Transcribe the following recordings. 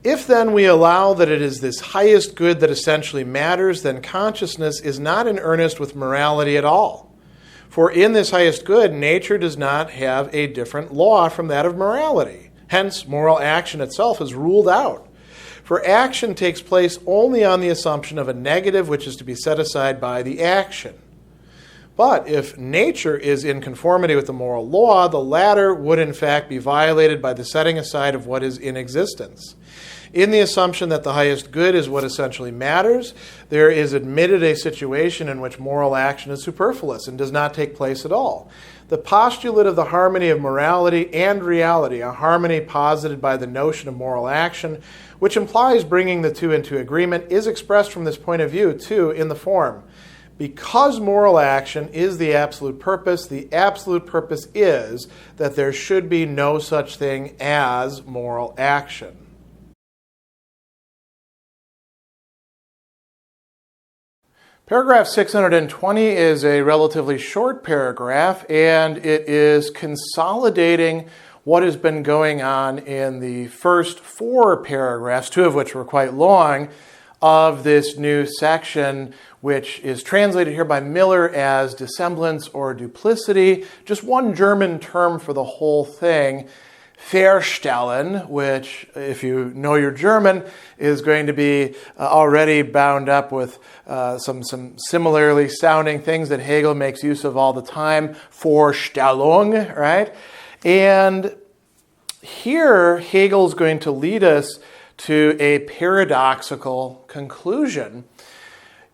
If then we allow that it is this highest good that essentially matters, then consciousness is not in earnest with morality at all. For in this highest good, nature does not have a different law from that of morality. Hence, moral action itself is ruled out. For action takes place only on the assumption of a negative which is to be set aside by the action. But if nature is in conformity with the moral law, the latter would in fact be violated by the setting aside of what is in existence. In the assumption that the highest good is what essentially matters, there is admitted a situation in which moral action is superfluous and does not take place at all. The postulate of the harmony of morality and reality, a harmony posited by the notion of moral action, which implies bringing the two into agreement, is expressed from this point of view, too, in the form. Because moral action is the absolute purpose is that there should be no such thing as moral action. Paragraph 620 is a relatively short paragraph, and it is consolidating what has been going on in the first 4 paragraphs, 2 of which were quite long, of this new section, which is translated here by Miller as dissemblance or duplicity. Just one German term for the whole thing, Verstellen, which, if you know your German, is going to be already bound up with some similarly sounding things that Hegel makes use of all the time. Vorstellung, right? And here, Hegel's going to lead us to a paradoxical conclusion.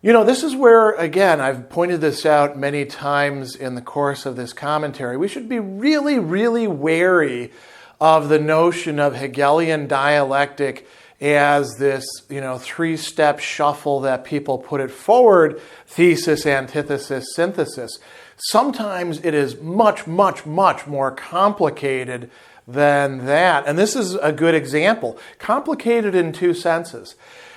You know, this is where, again, I've pointed this out many times in the course of this commentary. We should be really, really wary of the notion of Hegelian dialectic as this, 3-step shuffle that people put it forward, thesis, antithesis, synthesis. Sometimes it is much, much, much more complicated than that. And this is a good example. Complicated in 2 senses.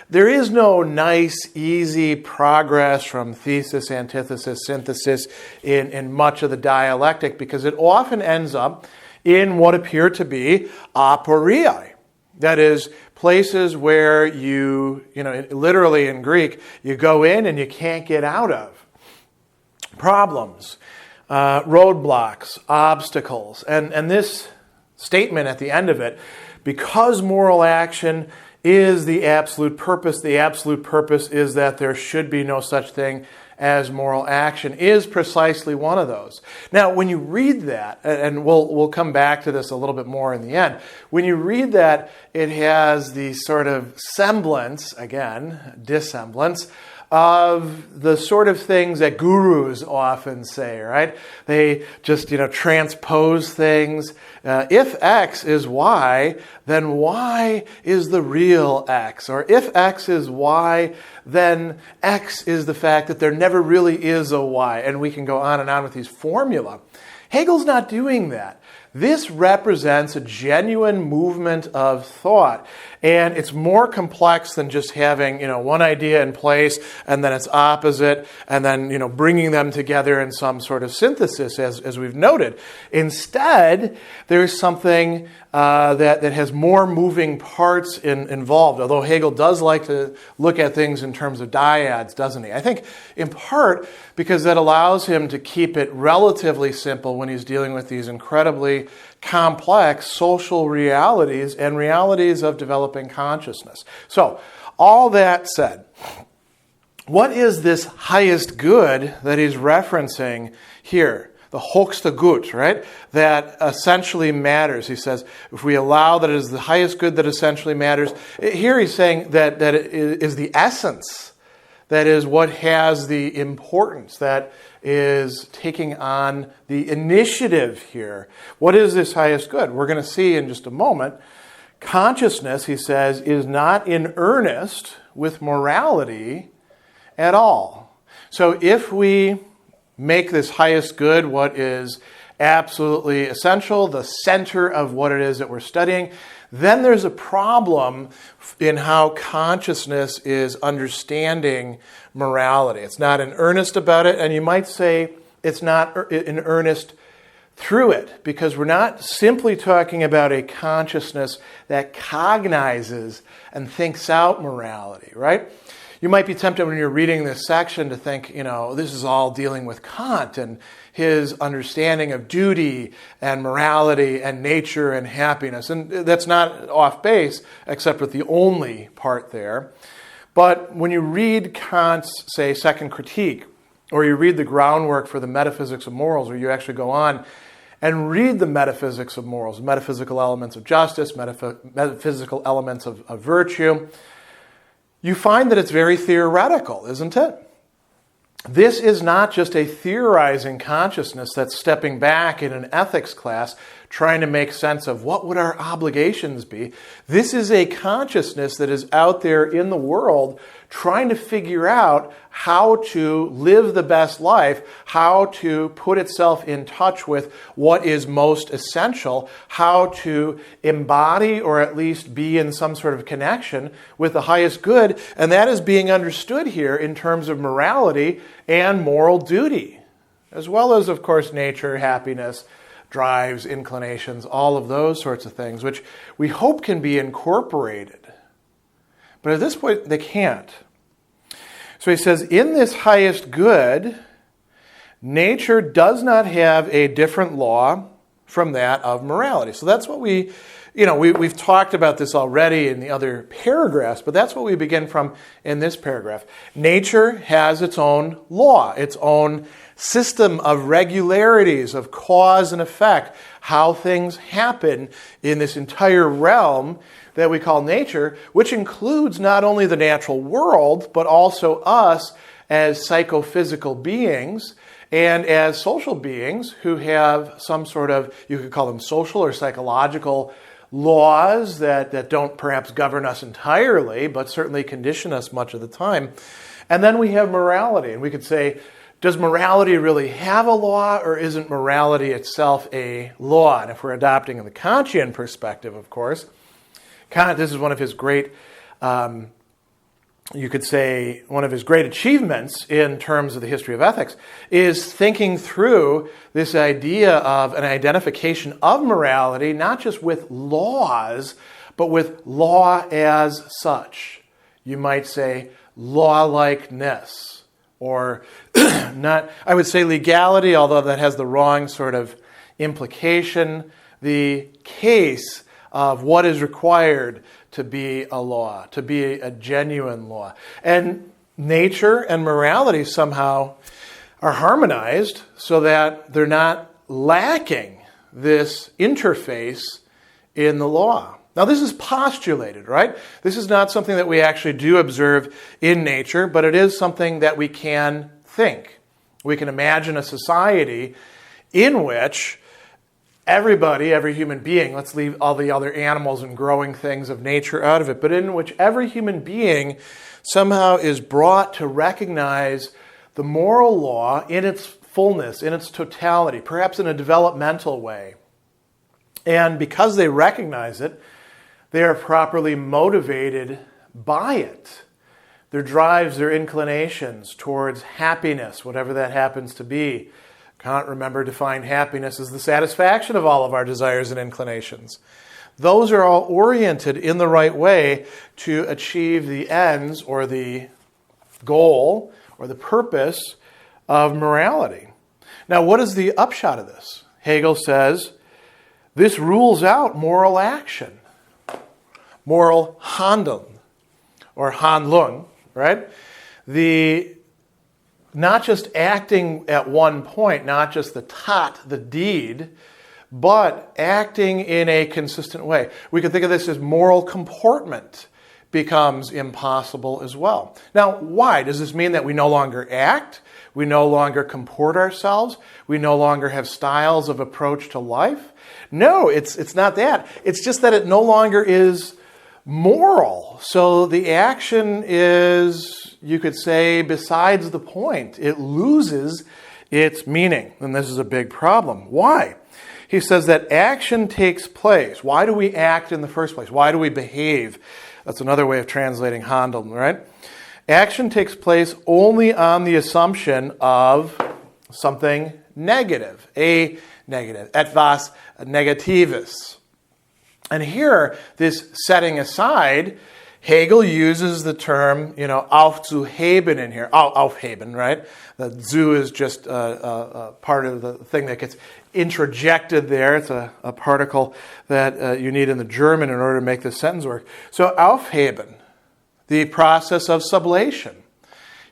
There is no nice, easy progress from thesis, antithesis, synthesis in much of the dialectic, because it often ends up in what appear to be aporia. That is, places where you literally in Greek, you go in and you can't get out of. Problems, roadblocks, obstacles. And this statement at the end of it, because moral action is the absolute purpose is that there should be no such thing as moral action, is precisely one of those. Now, when you read that, and we'll come back to this a little bit more in the end, when you read that, it has the sort of semblance, again, dissemblance, of the sort of things that gurus often say, right? They just, transpose things. If X is Y, then Y is the real X. Or if X is Y, then X is the fact that there never really is a Y. And we can go on and on with these formula. Hegel's not doing that. This represents a genuine movement of thought. And it's more complex than just having, one idea in place and then its opposite and then, bringing them together in some sort of synthesis, as we've noted. Instead, there's something that has more moving parts involved, although Hegel does like to look at things in terms of dyads, doesn't he? I think in part because that allows him to keep it relatively simple when he's dealing with these incredibly complex social realities and realities of developing consciousness. So, all that said, what is this highest good that he's referencing here? The höchste Gut, right? That essentially matters. He says, if we allow that it is the highest good that essentially matters, here he's saying that it is the essence, that is what has the importance, that is taking on the initiative here. What is this highest good? We're going to see in just a moment. Consciousness, he says, is not in earnest with morality at all. So if we make this highest good what is absolutely essential, the center of what it is that we're studying, then there's a problem in how consciousness is understanding morality. It's not in earnest about it, and you might say it's not in earnest through it, because we're not simply talking about a consciousness that cognizes and thinks out morality, right? You might be tempted when you're reading this section to think, this is all dealing with Kant and his understanding of duty and morality and nature and happiness. And that's not off base, except with the only part there. But when you read Kant's, say, Second Critique, or you read the groundwork for the metaphysics of morals, or you actually go on and read the metaphysics of morals, metaphysical elements of justice, metaphysical elements of virtue, you find that it's very theoretical, isn't it? This is not just a theorizing consciousness that's stepping back in an ethics class trying to make sense of what would our obligations be. This is a consciousness that is out there in the world trying to figure out how to live the best life, how to put itself in touch with what is most essential, how to embody or at least be in some sort of connection with the highest good, and that is being understood here in terms of morality and moral duty, as well as, of course, nature, happiness, drives, inclinations, all of those sorts of things, which we hope can be incorporated. But at this point, they can't. So he says, in this highest good, nature does not have a different law from that of morality. So that's what we've talked about this already in the other paragraphs, but that's what we begin from in this paragraph. Nature has its own law, its own system of regularities, of cause and effect, how things happen in this entire realm that we call nature, which includes not only the natural world, but also us as psychophysical beings and as social beings who have some sort of, you could call them social or psychological laws that don't perhaps govern us entirely, but certainly condition us much of the time. And then we have morality, and we could say, does morality really have a law, or isn't morality itself a law? And if we're adopting the Kantian perspective, of course, Kant, this is one of his great, you could say, one of his great achievements in terms of the history of ethics, is thinking through this idea of an identification of morality, not just with laws, but with law as such. You might say law-likeness, or not, I would say legality, although that has the wrong sort of implication, the case of what is required to be a law, to be a genuine law. And nature and morality somehow are harmonized so that they're not lacking this interface in the law. Now, this is postulated, right? This is not something that we actually do observe in nature, but it is something that we can think. We can imagine a society in which everybody, every human being, let's leave all the other animals and growing things of nature out of it, but in which every human being somehow is brought to recognize the moral law in its fullness, in its totality, perhaps in a developmental way. And because they recognize it, they are properly motivated by it. Their drives, their inclinations towards happiness, whatever that happens to be. Kant, remember, defined happiness as the satisfaction of all of our desires and inclinations. Those are all oriented in the right way to achieve the ends or the goal or the purpose of morality. Now, what is the upshot of this? Hegel says, this rules out moral action, moral Handeln, or Handlung, right? Not just acting at one point, not just the tat, the deed, but acting in a consistent way. We could think of this as moral comportment becomes impossible as well. Now, why? Does this mean that we no longer act? We no longer comport ourselves? We no longer have styles of approach to life? No, it's not that. It's just that it no longer is moral. So the action is, you could say, besides the point. It loses its meaning. And this is a big problem. Why? He says that action takes place. Why do we act in the first place? Why do we behave? That's another way of translating Handel, right? Action takes place only on the assumption of something negative, a negative. Etwas Negatives. And here, this setting aside, Hegel uses the term, aufzuheben in here. Aufheben, right? The zu is just a part of the thing that gets introjected there. It's a particle that you need in the German in order to make this sentence work. So aufheben, the process of sublation.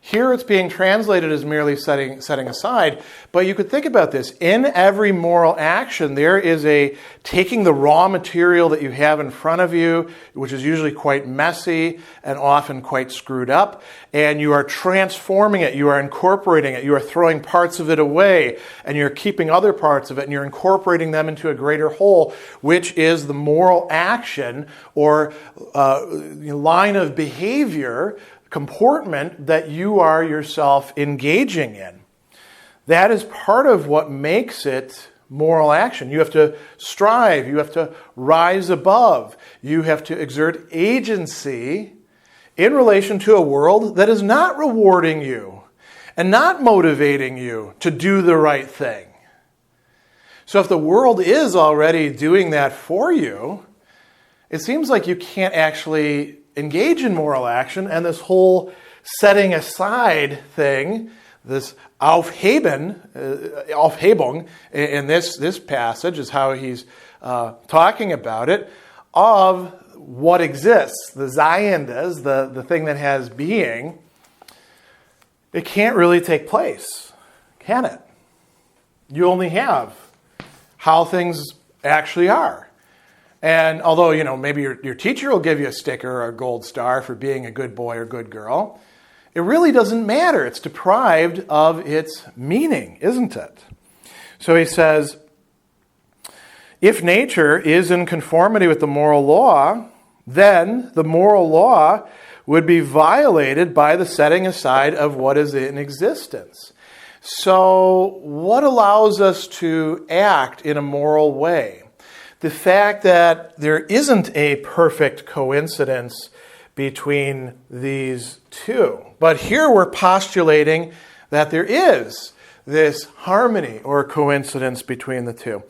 Here it's being translated as merely setting aside, but you could think about this. In every moral action, there is a taking the raw material that you have in front of you, which is usually quite messy and often quite screwed up, and you are transforming it, you are incorporating it, you are throwing parts of it away, and you're keeping other parts of it, and you're incorporating them into a greater whole, which is the moral action or line of behavior, comportment that you are yourself engaging in. That is part of what makes it moral action. You have to strive, you have to rise above, you have to exert agency in relation to a world that is not rewarding you and not motivating you to do the right thing. So if the world is already doing that for you, it seems like you can't actually engage in moral action, and this whole setting aside thing, this Aufhebung in this passage is how he's talking about it, of what exists, the Seiendes, the thing that has being. It can't really take place, can it? You only have how things actually are. And although, maybe your teacher will give you a sticker or a gold star for being a good boy or good girl, it really doesn't matter. It's deprived of its meaning, isn't it? So he says, if nature is in conformity with the moral law, then the moral law would be violated by the setting aside of what is in existence. So what allows us to act in a moral way? The fact that there isn't a perfect coincidence between these two. But here we're postulating that there is this harmony or coincidence between the two.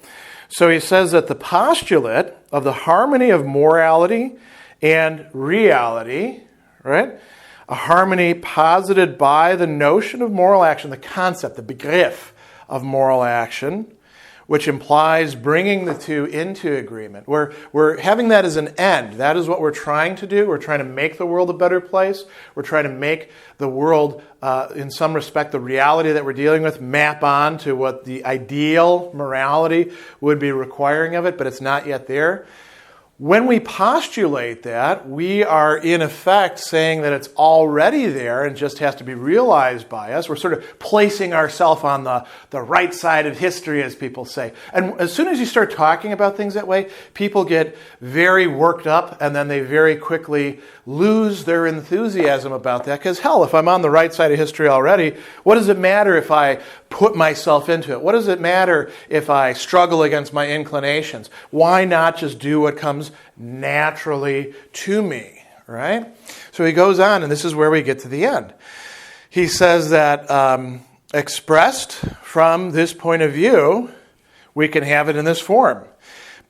So he says that the postulate of the harmony of morality and reality, right? A harmony posited by the notion of moral action, the concept, the Begriff of moral action, which implies bringing the two into agreement. We're having that as an end. That is what we're trying to do. We're trying to make the world a better place. We're trying to make the world, in some respect, the reality that we're dealing with, map on to what the ideal morality would be requiring of it, but it's not yet there. When we postulate that, we are in effect saying that it's already there and just has to be realized by us. We're sort of placing ourselves on the right side of history, as people say. And as soon as you start talking about things that way, people get very worked up and then they very quickly lose their enthusiasm about that. Because hell, if I'm on the right side of history already, what does it matter if I put myself into it? What does it matter if I struggle against my inclinations? Why not just do what comes naturally to me, right? So he goes on, and this is where we get to the end. He says that expressed from this point of view, we can have it in this form.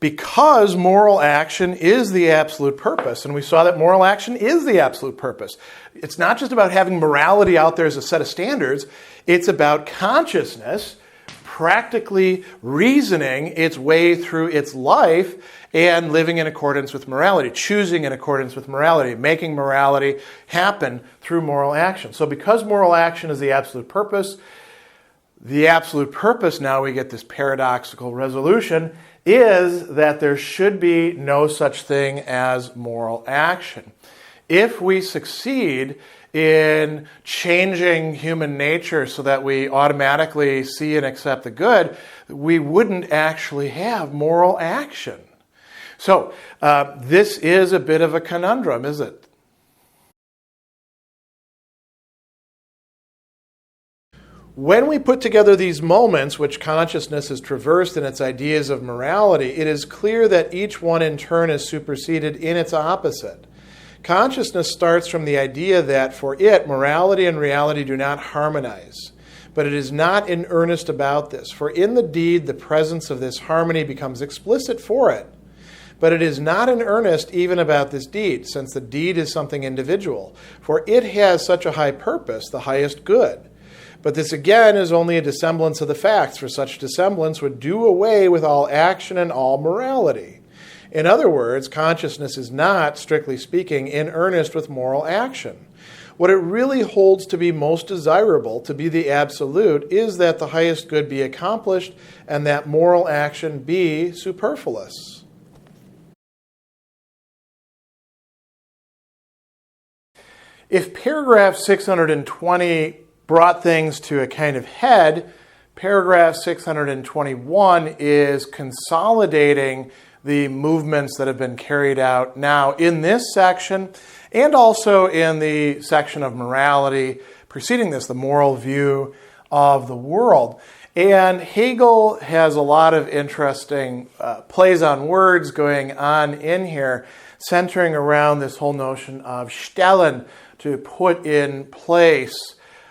Because moral action is the absolute purpose, and we saw that moral action is the absolute purpose. It's not just about having morality out there as a set of standards. It's about consciousness practically reasoning its way through its life and living in accordance with morality, choosing in accordance with morality, making morality happen through moral action. So because moral action is the absolute purpose, now we get this paradoxical resolution, is that there should be no such thing as moral action. If we succeed in changing human nature so that we automatically see and accept the good, we wouldn't actually have moral action. So this is a bit of a conundrum, is it? When we put together these moments which consciousness has traversed in its ideas of morality, it is clear that each one in turn is superseded in its opposite. Consciousness starts from the idea that for it, morality and reality do not harmonize. but it is not in earnest about this. For in the deed, the presence of this harmony becomes explicit for it. But it is not in earnest even about this deed, since the deed is something individual. For it has such a high purpose, the highest good. But this again is only a dissemblance of the facts, for such dissemblance would do away with all action and all morality. In other words, consciousness is not, strictly speaking, in earnest with moral action. What it really holds to be most desirable, to be the absolute, is that the highest good be accomplished and that moral action be superfluous. If paragraph 620 brought things to a kind of head, paragraph 621 is consolidating the movements that have been carried out now in this section and also in the section of morality preceding this, the moral view of the world. And Hegel has a lot of interesting plays on words going on in here, centering around this whole notion of stellen, to put in place.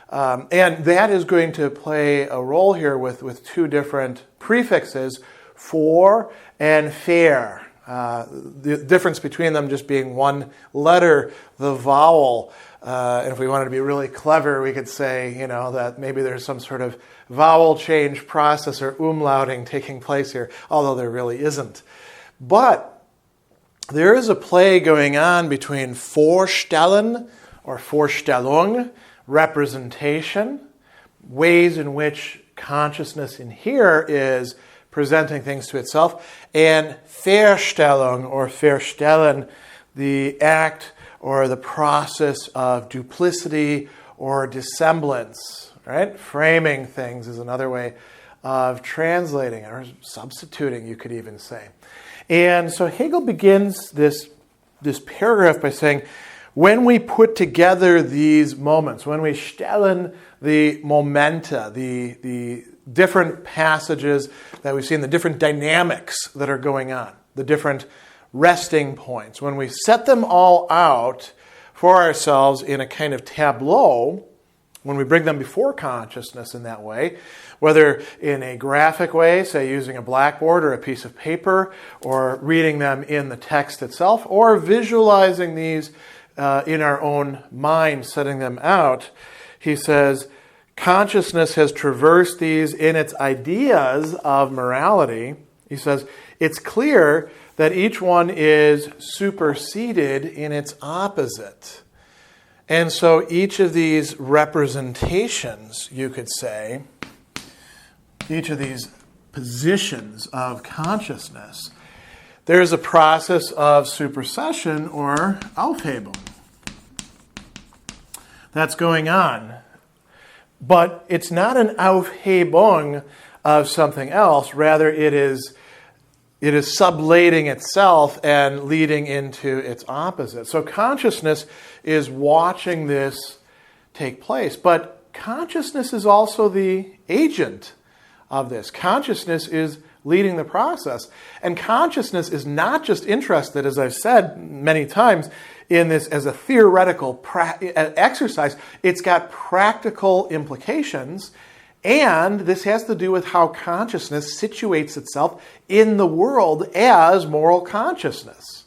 And that is going to play a role here with two different prefixes, for and fair. The difference between them just being one letter, the vowel. And if we wanted to be really clever, we could say, that maybe there's some sort of vowel change process or umlauting taking place here, although there really isn't. But there is a play going on between Vorstellen or Vorstellung, representation, ways in which consciousness in here is presenting things to itself, and Verstellung or Verstellen, the act or the process of duplicity or dissemblance, right? Framing things is another way of translating or substituting, you could even say. And so Hegel begins this paragraph by saying, when we put together these moments, when we stellen the momenta, the different passages that we've seen, the different dynamics that are going on, the different resting points, when we set them all out for ourselves in a kind of tableau, when we bring them before consciousness in that way, whether in a graphic way, say using a blackboard or a piece of paper, or reading them in the text itself, or visualizing these in our own mind, setting them out, he says, consciousness has traversed these in its ideas of morality. He says, it's clear that each one is superseded in its opposite. And so each of these representations, you could say, each of these positions of consciousness, there's a process of supersession or Aufhebung that's going on. But it's not an Aufhebung of something else. Rather, it is sublating itself and leading into its opposite. So consciousness is watching this take place. But consciousness is also the agent of this. Consciousness is leading the process. And consciousness is not just interested, as I've said many times, in this as a theoretical exercise. It's got practical implications, and this has to do with how consciousness situates itself in the world as moral consciousness,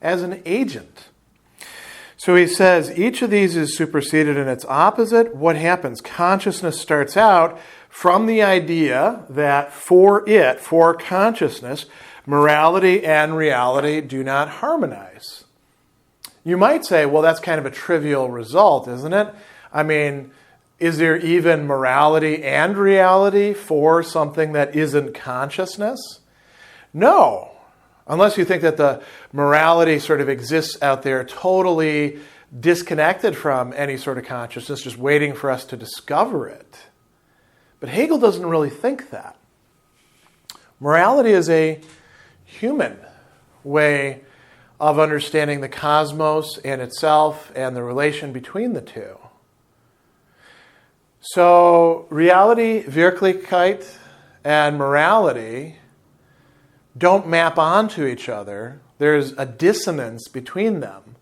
as an agent. So he says each of these is superseded in its opposite. What happens? Consciousness starts out from the idea that for consciousness, morality and reality do not harmonize. You might say, well, that's kind of a trivial result, isn't it? I mean, is there even morality and reality for something that isn't consciousness? No. Unless you think that the morality sort of exists out there totally disconnected from any sort of consciousness, just waiting for us to discover it. But Hegel doesn't really think that. Morality is a human way of understanding the cosmos and itself and the relation between the two. So reality, Wirklichkeit, and morality don't map onto each other. There's a dissonance between them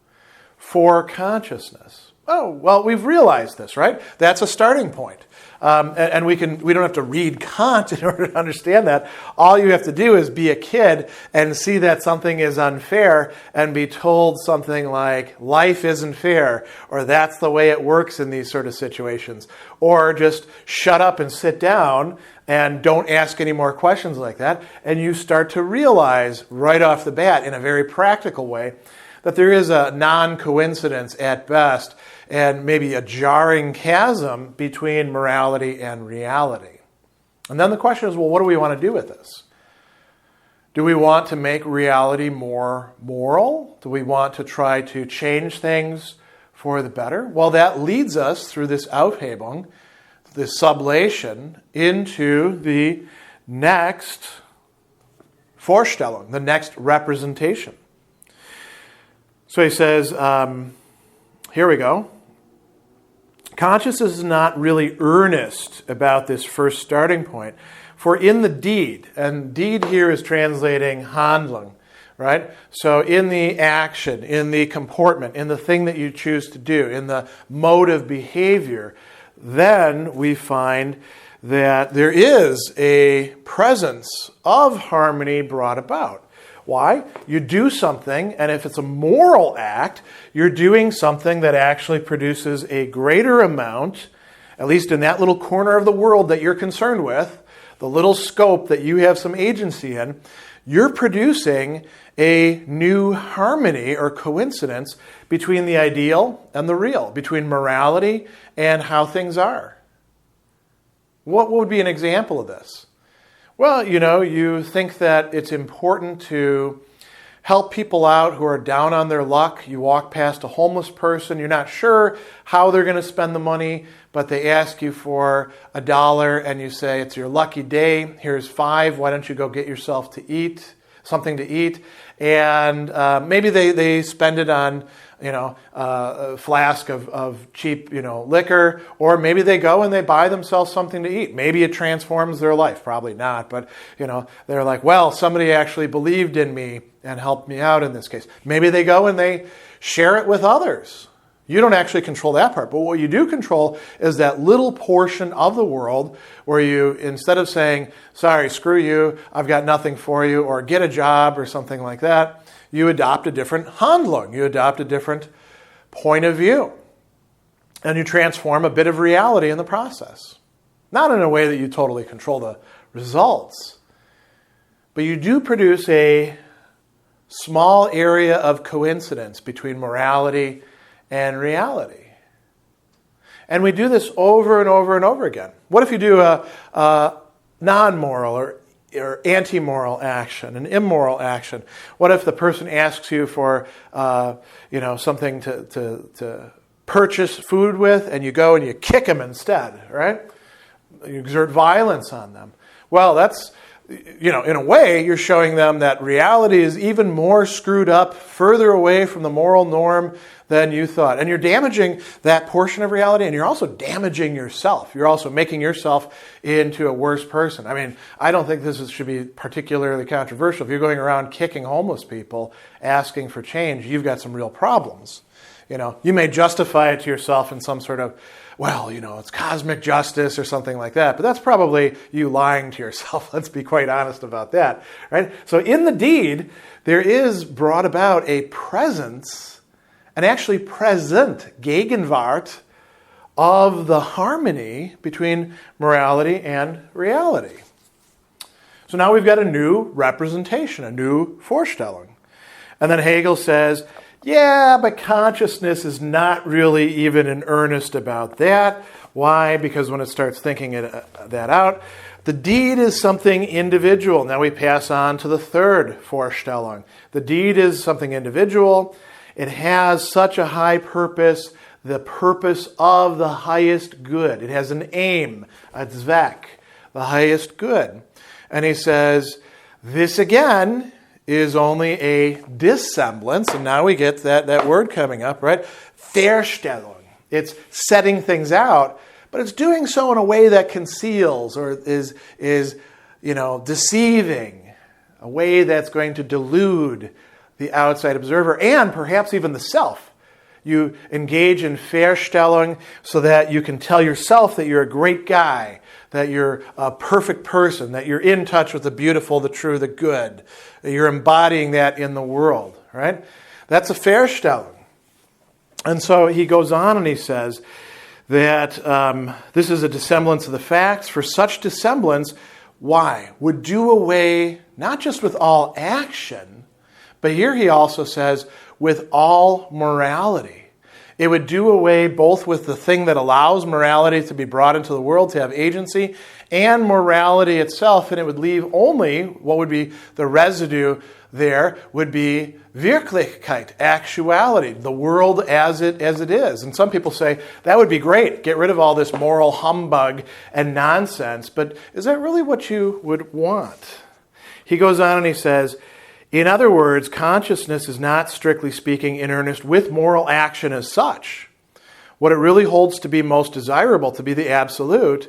for consciousness. Oh, well, we've realized this, right? That's a starting point. And we don't have to read Kant in order to understand that. All you have to do is be a kid and see that something is unfair and be told something like, life isn't fair, or that's the way it works in these sort of situations. Or just shut up and sit down and don't ask any more questions like that. And you start to realize right off the bat in a very practical way that there is a non-coincidence at best and maybe a jarring chasm between morality and reality. And then the question is, well, what do we want to do with this? Do we want to make reality more moral? Do we want to try to change things for the better? Well, that leads us through this Aufhebung, this sublation, into the next Vorstellung, the next representation. So he says, here we go. Consciousness is not really earnest about this first starting point. For in the deed, and deed here is translating Handlung, right? So in the action, in the comportment, in the thing that you choose to do, in the mode of behavior, then we find that there is a presence of harmony brought about. Why? You do something, and if it's a moral act, you're doing something that actually produces a greater amount, at least in that little corner of the world that you're concerned with, the little scope that you have some agency in, you're producing a new harmony or coincidence between the ideal and the real, between morality and how things are. What would be an example of this? Well, you think that it's important to help people out who are down on their luck. You walk past a homeless person. You're not sure how they're going to spend the money, but they ask you for $1 and you say, it's your lucky day. Here's $5. Why don't you go get yourself something to eat? And maybe they spend it on a flask of cheap, liquor, or maybe they go and they buy themselves something to eat. Maybe it transforms their life. Probably not, but, they're like, well, somebody actually believed in me and helped me out in this case. Maybe they go and they share it with others. You don't actually control that part, but what you do control is that little portion of the world where you, instead of saying, sorry, screw you, I've got nothing for you, or get a job or something like that, you adopt a different Handlung. You adopt a different point of view. And you transform a bit of reality in the process. Not in a way that you totally control the results, but you do produce a small area of coincidence between morality and reality. And we do this over and over and over again. What if you do a non-moral or anti-moral action, an immoral action? What if the person asks you for something to purchase food with, and you go and you kick them instead, right? You exert violence on them. Well, that's, in a way, you're showing them that reality is even more screwed up, further away from the moral norm than you thought. And you're damaging that portion of reality, and you're also damaging yourself. You're also making yourself into a worse person. I mean, I don't think should be particularly controversial. If you're going around kicking homeless people, asking for change, you've got some real problems. You may justify it to yourself in some sort of, it's cosmic justice or something like that. But that's probably you lying to yourself. Let's be quite honest about that, right? So in the deed, there is brought about a presence, an actually present Gegenwart of the harmony between morality and reality. So now we've got a new representation, a new Vorstellung. And then Hegel says, yeah, but consciousness is not really even in earnest about that. Why? Because when it starts thinking that out, the deed is something individual. Now we pass on to the third Vorstellung. The deed is something individual. It has such a high purpose, the purpose of the highest good. It has an aim, a Zweck, the highest good. And he says, this again is only a dissemblance, and now we get that word coming up, right? Verstellung. It's setting things out, but it's doing so in a way that conceals or is deceiving, a way that's going to delude the outside observer and perhaps even the self. You engage in Verstellung so that you can tell yourself that you're a great guy, that you're a perfect person, that you're in touch with the beautiful, the true, the good, that you're embodying that in the world, right? That's a Verstellung. And so he goes on and he says that this is a dissemblance of the facts. For such dissemblance, why? Would do away not just with all action, but here he also says with all morality. It would do away both with the thing that allows morality to be brought into the world, to have agency, and morality itself, and it would leave only what would be the residue there would be Wirklichkeit, actuality, the world as it is. And some people say, that would be great, get rid of all this moral humbug and nonsense, but is that really what you would want? He goes on and he says, in other words, consciousness is not, strictly speaking, in earnest with moral action as such. What it really holds to be most desirable, to be the absolute,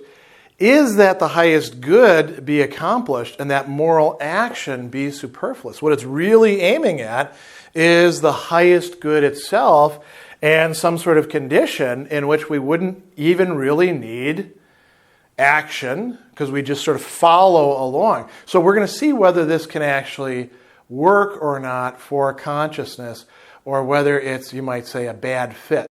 is that the highest good be accomplished and that moral action be superfluous. What it's really aiming at is the highest good itself and some sort of condition in which we wouldn't even really need action because we just sort of follow along. So we're going to see whether this can actually work or not for consciousness, or whether it's, you might say, a bad fit.